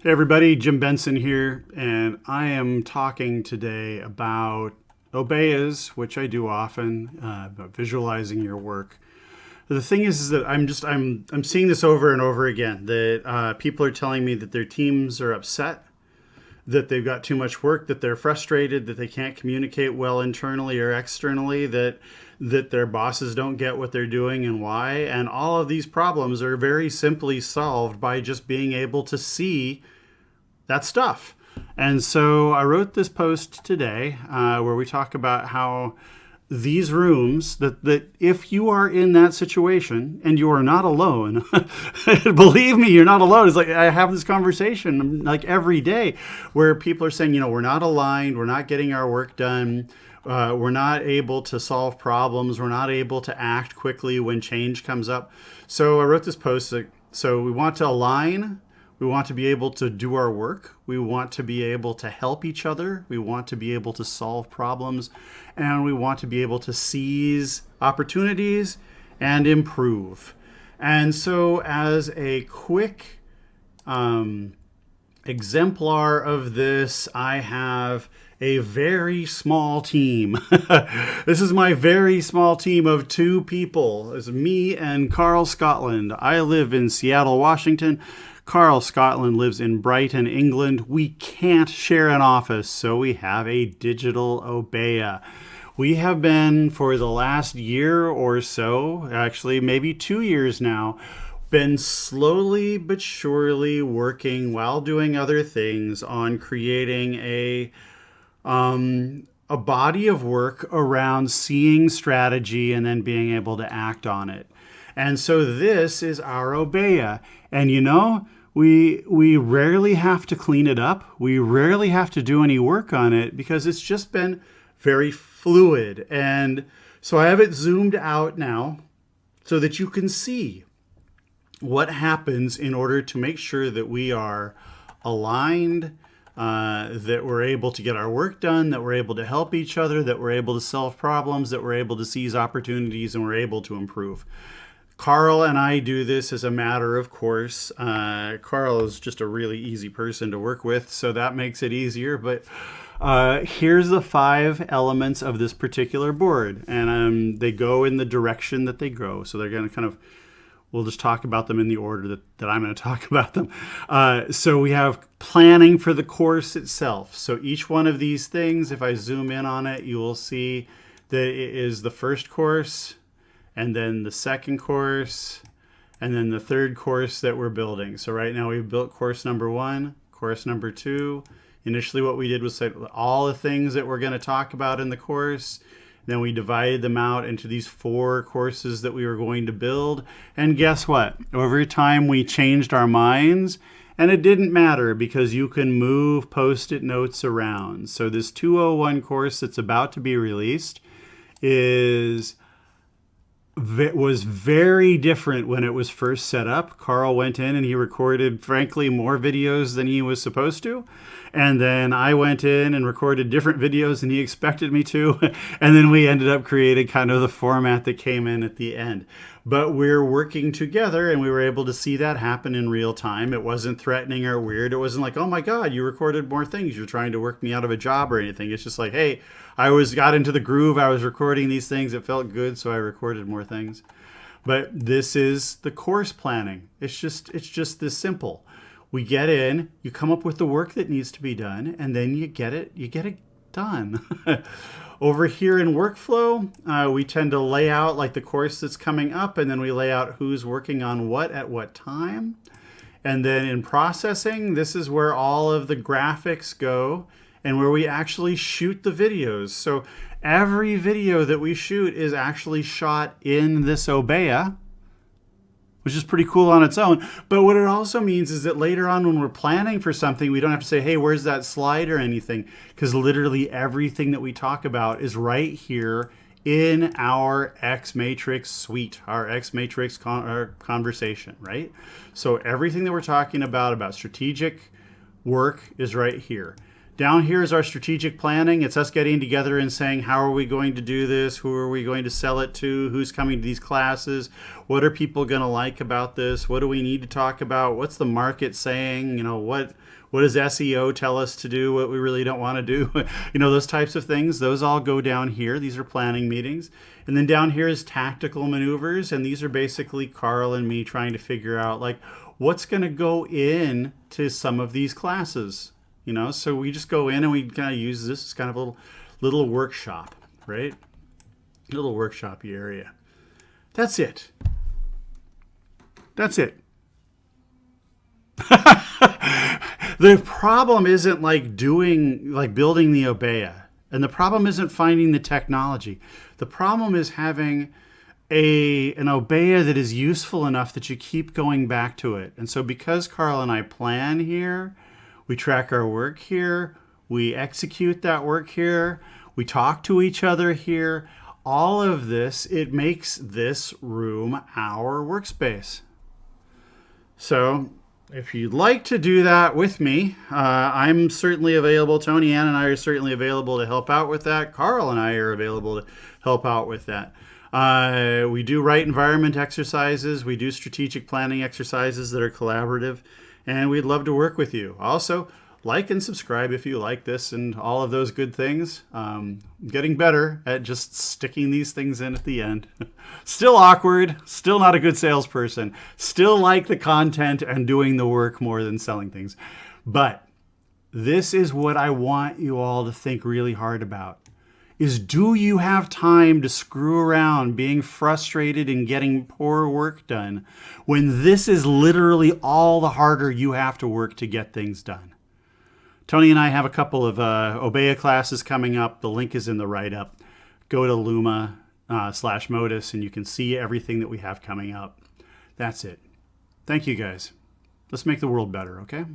Hey everybody, Jim Benson here, and I am talking today about Obeyas, which I do often, about visualizing your work. The thing is that I'm seeing this over and over again, that people are telling me that their teams are upset, that they've got too much work, that they're frustrated, that they can't communicate well internally or externally, that their bosses don't get what they're doing and why. And all of these problems are very simply solved by just being able to see that stuff. And so I wrote this post today where we talk about how these rooms, that if you are in that situation and you are not alone, believe me, you're not alone. It's like I have this conversation like every day where people are saying, we're not aligned, we're not getting our work done, we're not able to solve problems, we're not able to act quickly when change comes up. So I wrote this post. So we want to align. We want to be able to do our work. We want to be able to help each other. We want to be able to solve problems. And we want to be able to seize opportunities and improve. And so as a quick exemplar of this, I have a very small team. This is my very small team of 2 people. It's me and Carl Scotland. I live in Seattle, Washington. Carl Scotland lives in Brighton, England. We can't share an office, so we have a digital Obeya. We have been, for the last year or so, actually maybe 2 years now, been slowly but surely working while doing other things on creating a body of work around seeing strategy and then being able to act on it. And so this is our Obeya. And we rarely have to clean it up. We rarely have to do any work on it because it's just been very fluid. And so I have it zoomed out now so that you can see what happens in order to make sure that we are aligned, that we're able to get our work done, that we're able to help each other, that we're able to solve problems, that we're able to seize opportunities, and we're able to improve. Carl and I do this as a matter of course. Carl is just a really easy person to work with, so that makes it easier. But here's the 5 elements of this particular board, and they go in the direction that they go. So they're going to we'll just talk about them in the order that I'm going to talk about them. So we have planning for the course itself. So each one of these things, if I zoom in on it, you will see that it is the first course, and then the second course, and then the third course that we're building. So right now we've built course number 1, course number 2. Initially what we did was say all the things that we're going to talk about in the course. Then we divided them out into these 4 courses that we were going to build. And guess what? Over time we changed our minds, and it didn't matter because you can move Post-it notes around. So this 201 course that's about to be released was very different when it was first set up. Carl went in and he recorded, frankly, more videos than he was supposed to. And then I went in and recorded different videos than he expected me to. And then we ended up creating kind of the format that came in at the end. But we're working together and we were able to see that happen in real time. It wasn't threatening or weird. It wasn't like, oh my God, you recorded more things. You're trying to work me out of a job or anything. It's just like, hey, I got into the groove. I was recording these things. It felt good, so I recorded more things. But this is the course planning. It's just this simple. We get in, you come up with the work that needs to be done, and then you get it done. Over here in workflow, we tend to lay out like the course that's coming up, and then we lay out who's working on what at what time. And then in processing, this is where all of the graphics go and where we actually shoot the videos. So every video that we shoot is actually shot in this Obeya, which is pretty cool on its own. But what it also means is that later on when we're planning for something, we don't have to say, hey, where's that slide or anything? Because literally everything that we talk about is right here in our X Matrix suite, our X Matrix conversation, right? So everything that we're talking about strategic work is right here. Down here is our strategic planning. It's us getting together and saying, how are we going to do this? Who are we going to sell it to? Who's coming to these classes? What are people going to like about this? What do we need to talk about? What's the market saying? What does SEO tell us to do? What we really don't want to do? Those types of things. Those all go down here. These are planning meetings. And then down here is tactical maneuvers. And these are basically Carl and me trying to figure out, like, what's going to go in to some of these classes. So we just go in and we kind of use this as kind of a little workshop, right? Little workshopy area. That's it. That's it. The problem isn't building the Obeya. And the problem isn't finding the technology. The problem is having an Obeya that is useful enough that you keep going back to it. And so because Carl and I plan here, we track our work here, we execute that work here, we talk to each other here, all of this, it makes this room our workspace. So if you'd like to do that with me, I'm certainly available. Tony Ann and I are certainly available to help out with that. Carl and I are available to help out with that. We do right environment exercises. We do strategic planning exercises that are collaborative. And we'd love to work with you. Also, like and subscribe if you like this and all of those good things. Getting better at just sticking these things in at the end. Still awkward. Still not a good salesperson. Still like the content and doing the work more than selling things. But this is what I want you all to think really hard about. Is do you have time to screw around being frustrated and getting poor work done when this is literally all the harder you have to work to get things done? Tony and I have a couple of Obeya classes coming up. The link is in the write-up. Go to Luma/Modus and you can see everything that we have coming up. That's it. Thank you guys. Let's make the world better, okay?